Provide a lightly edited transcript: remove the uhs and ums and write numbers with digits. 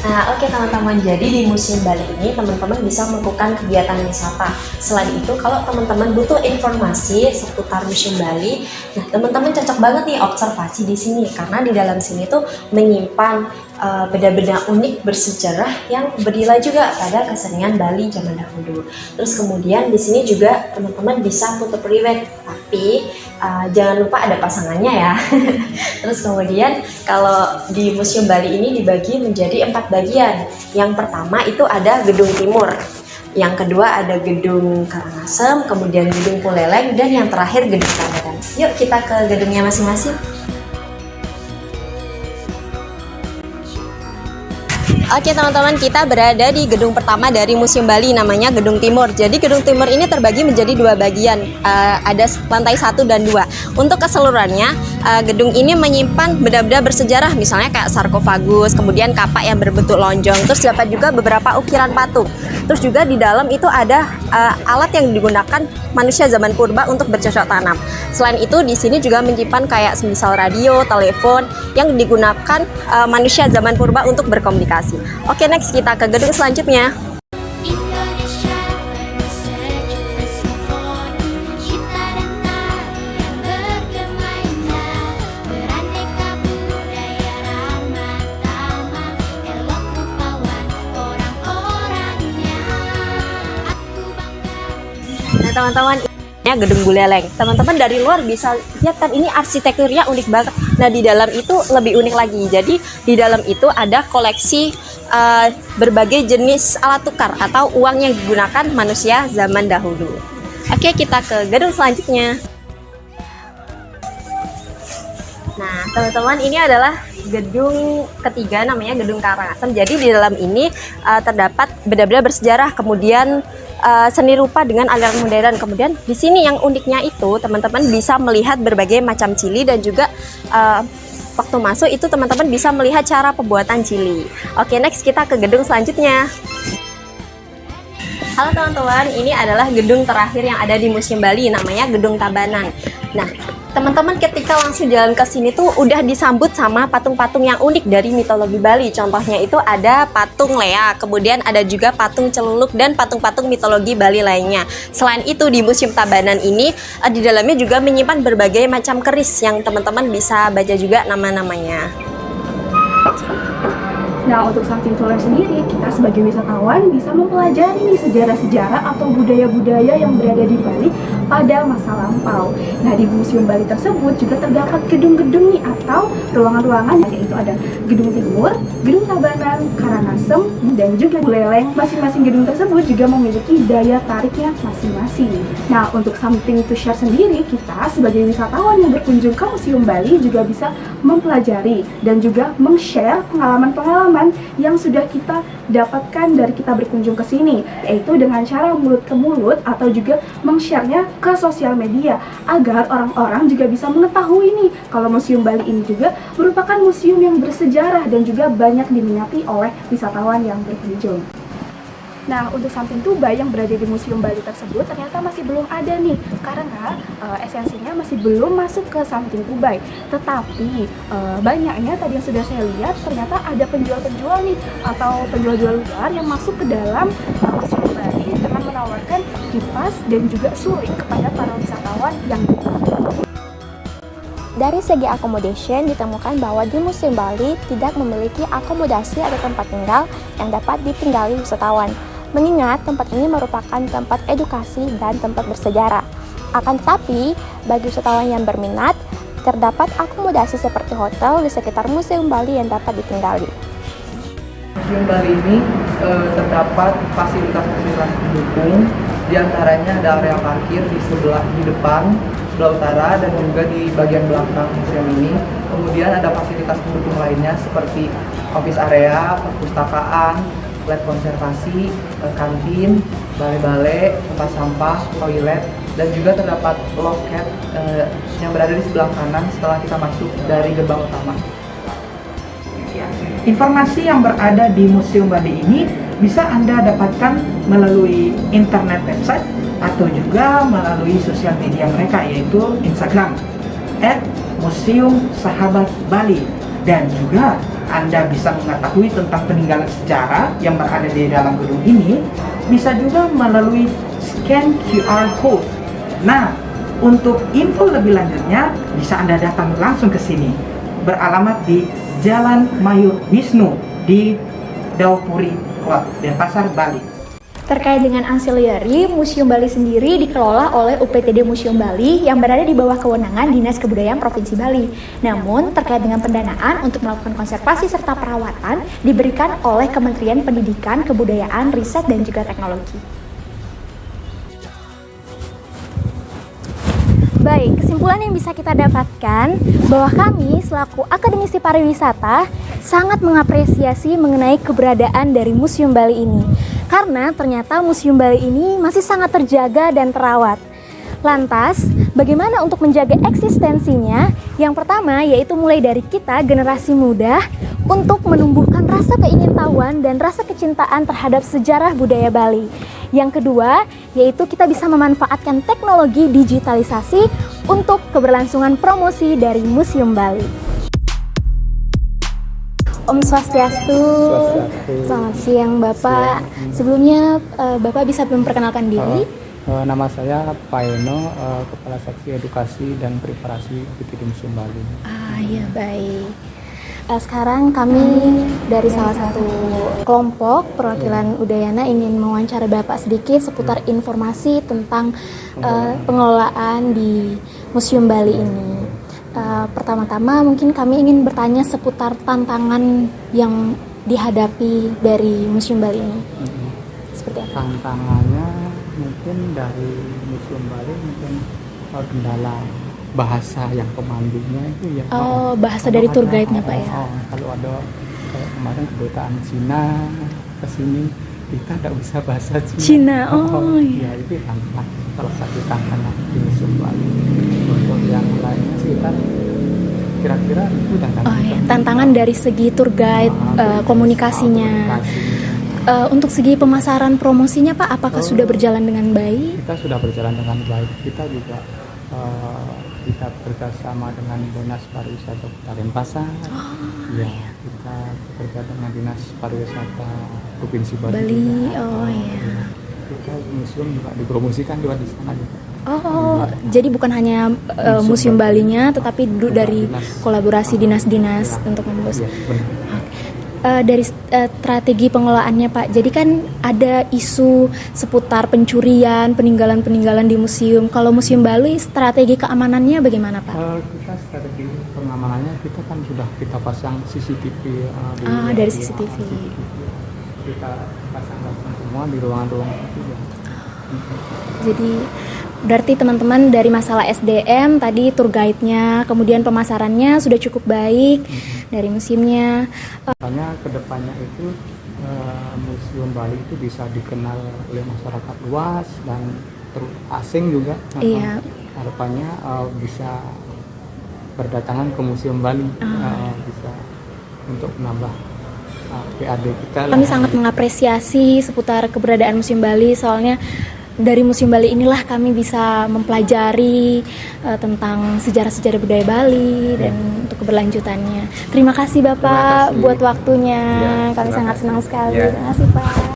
Nah, oke teman-teman, jadi di Museum Bali ini teman-teman bisa melakukan kegiatan wisata. Selain itu, kalau teman-teman butuh informasi seputar Museum Bali, nah teman-teman cocok banget nih observasi di sini karena di dalam sini tuh menyimpan benda-benda unik bersejarah yang bernilai juga pada kesenian Bali zaman dahulu. Terus kemudian di sini juga teman-teman bisa foto private, tapi jangan lupa ada pasangannya ya. Terus kemudian kalau di Museum Bali ini dibagi menjadi 4 bagian. Yang pertama itu ada Gedung Timur, yang kedua ada Gedung Karangasem, kemudian Gedung Buleleng, dan yang terakhir Gedung Tabanan. Yuk kita ke gedungnya masing-masing. Oke teman-teman, kita berada di gedung pertama dari Museum Bali, namanya Gedung Timur. Jadi Gedung Timur ini terbagi menjadi 2 bagian, ada lantai 1 dan 2. Untuk keseluruhannya, gedung ini menyimpan benda-benda bersejarah, misalnya kayak sarkofagus, kemudian kapak yang berbentuk lonjong, terus dapat juga beberapa ukiran patung. Terus juga di dalam itu ada alat yang digunakan manusia zaman purba untuk bercocok tanam. Selain itu di sini juga menyimpan kayak semisal radio, telepon yang digunakan manusia zaman purba untuk berkomunikasi. Oke, next kita ke gedung selanjutnya. Nah teman-teman, ini Gedung Buleleng. Teman-teman dari luar bisa lihat kan ini arsitekturnya unik banget. Nah di dalam itu lebih unik lagi. Jadi di dalam itu ada koleksi berbagai jenis alat tukar atau uang yang digunakan manusia zaman dahulu. Oke, kita ke gedung selanjutnya. Nah teman-teman, ini adalah gedung ketiga, namanya Gedung Karangasem. Jadi di dalam ini terdapat benda-benda bersejarah, kemudian seni rupa dengan aliran modern. Kemudian di sini yang uniknya itu teman-teman bisa melihat berbagai macam cili, dan juga waktu masuk itu teman-teman bisa melihat cara pembuatan cili. Oke, next kita ke gedung selanjutnya. Halo teman-teman, ini adalah gedung terakhir yang ada di Museum Bali, namanya Gedung Tabanan. Nah, teman-teman ketika langsung jalan ke sini tuh udah disambut sama patung-patung yang unik dari mitologi Bali. Contohnya itu ada patung Lea, kemudian ada juga patung Celuluk dan patung-patung mitologi Bali lainnya. Selain itu di Museum Tabanan ini di dalamnya juga menyimpan berbagai macam keris yang teman-teman bisa baca juga nama-namanya. Nah, untuk something to learn sendiri, kita sebagai wisatawan bisa mempelajari sejarah-sejarah atau budaya-budaya yang berada di Bali pada masa lampau. Nah, di Museum Bali tersebut juga terdapat gedung-gedung nih atau ruangan-ruangan, yaitu ada Gedung Timur, Gedung Tabanan, Karangasem, dan juga Buleleng. Masing-masing gedung tersebut juga memiliki daya tariknya masing-masing. Nah, untuk something to share sendiri, kita sebagai wisatawan yang berkunjung ke Museum Bali juga bisa mempelajari dan juga meng-share pengalaman-pengalaman yang sudah kita dapatkan dari kita berkunjung ke sini, yaitu dengan cara mulut ke mulut atau juga meng-share-nya ke sosial media agar orang-orang juga bisa mengetahui nih kalau Museum Bali ini juga merupakan museum yang bersejarah dan juga banyak diminati oleh wisatawan yang berkunjung. Nah, untuk something to buy yang berada di Museum Bali tersebut ternyata masih belum ada nih, karena esensinya masih belum masuk ke something to buy. Tetapi banyaknya tadi yang sudah saya lihat ternyata ada penjual-penjual nih atau penjual-jual luar yang masuk ke dalam Museum Bali dengan menawarkan kipas dan juga suling kepada para wisatawan yang datang. Dari segi accommodation ditemukan bahwa di Museum Bali tidak memiliki akomodasi atau tempat tinggal yang dapat ditinggali wisatawan. Mengingat tempat ini merupakan tempat edukasi dan tempat bersejarah. Akan tetapi, bagi wisatawan yang berminat, terdapat akomodasi seperti hotel di sekitar Museum Bali yang dapat ditinggali. Museum Bali ini terdapat fasilitas-fasilitas pendukung, diantaranya ada area parkir di depan, sebelah utara, dan juga di bagian belakang museum ini Kemudian ada fasilitas pendukung lainnya seperti office area, perpustakaan, lab konservasi, kantin, balai-balai, tempat sampah, toilet, dan juga terdapat loket yang berada di sebelah kanan setelah kita masuk dari gerbang utama. Informasi yang berada di Museum Bali ini bisa Anda dapatkan melalui internet website atau juga melalui sosial media mereka, yaitu Instagram @museum_sahabat_bali. Dan juga Anda bisa mengetahui tentang peninggalan sejarah yang berada di dalam gedung ini bisa juga melalui scan QR code. Nah, untuk info lebih lanjutnya bisa Anda datang langsung ke sini. Beralamat di Jalan Mayur Wisnu di Daupuri Club Denpasar, Bali. Terkait dengan ancillary, Museum Bali sendiri dikelola oleh UPTD Museum Bali yang berada di bawah kewenangan Dinas Kebudayaan Provinsi Bali. Namun, terkait dengan pendanaan untuk melakukan konservasi serta perawatan diberikan oleh Kementerian Pendidikan, Kebudayaan, Riset, dan juga Teknologi. Baik, kesimpulan yang bisa kita dapatkan bahwa kami selaku akademisi pariwisata sangat mengapresiasi mengenai keberadaan dari Museum Bali ini. Karena ternyata Museum Bali ini masih sangat terjaga dan terawat. Lantas, bagaimana untuk menjaga eksistensinya? Yang pertama yaitu mulai dari kita generasi muda untuk menumbuhkan rasa keingintahuan dan rasa kecintaan terhadap sejarah budaya Bali. Yang kedua, yaitu kita bisa memanfaatkan teknologi digitalisasi untuk keberlangsungan promosi dari Museum Bali. Om Swastiastu. Selamat siang Bapak. Sebelumnya Bapak bisa memperkenalkan diri? Nama saya Pak Eno, Kepala Seksi Edukasi dan Preparasi UPTD Museum Bali. Iya baik. Sekarang kami dari salah satu kelompok perwakilan Udayana ingin mewawancara Bapak sedikit seputar informasi tentang pengelolaan di Museum Bali ini. Pertama-tama mungkin kami ingin bertanya seputar tantangan yang dihadapi dari Museum Bali ini. Seperti apa? Tantangannya mungkin dari Museum Bali mungkin kendala bahasa yang pemandunya itu ya. Oh, bahasa dari tour guide-nya Pak ya. Kalau ada kayak kemarin kedutaan Cina ke sini kita tidak bisa bahasa Cina. Iya. Ya itu tantangan, salah satu tantangan di Museum Bali. Untuk yang lainnya sih kita kira-kira itu tantangan. Oh iya, tantangan dari segi tour guide, komunikasinya. Untuk segi pemasaran promosinya Pak, apakah sudah berjalan dengan baik? Kita sudah berjalan dengan baik. Kita juga kita bekerjasama dengan Dinas Pariwisata Kota Denpasar. Iya. Kita bekerja dengan Dinas Pariwisata Provinsi Bali. Iya. Kita museum juga dipromosikan juga di sana juga. Jadi bukan hanya Museum Balinya, tetapi dari kolaborasi dinas-dinas untuk mempromosikan. Iya, benar. Dari strategi pengelolaannya Pak, jadi kan ada isu seputar pencurian, peninggalan-peninggalan di museum. Kalau Museum Bali, strategi keamanannya bagaimana Pak? Kita strategi pengamanannya kita kan sudah kita pasang CCTV dari CCTV. Kita pasang semua di ruangan-ruangan itu ya. Jadi berarti teman-teman dari masalah SDM tadi tour guide-nya, kemudian pemasarannya sudah cukup baik dari museumnya. Makanya kedepannya itu Museum Bali itu bisa dikenal oleh masyarakat luas dan asing juga. Iya. Harapannya bisa berdatangan ke Museum Bali, bisa untuk menambah PAD kita. Kami sangat mengapresiasi seputar keberadaan Museum Bali, soalnya dari Museum Bali inilah kami bisa mempelajari tentang sejarah-sejarah budaya Bali dan untuk keberlanjutannya. Terima kasih Bapak buat waktunya. Kami sangat senang sekali. Terima kasih Pak.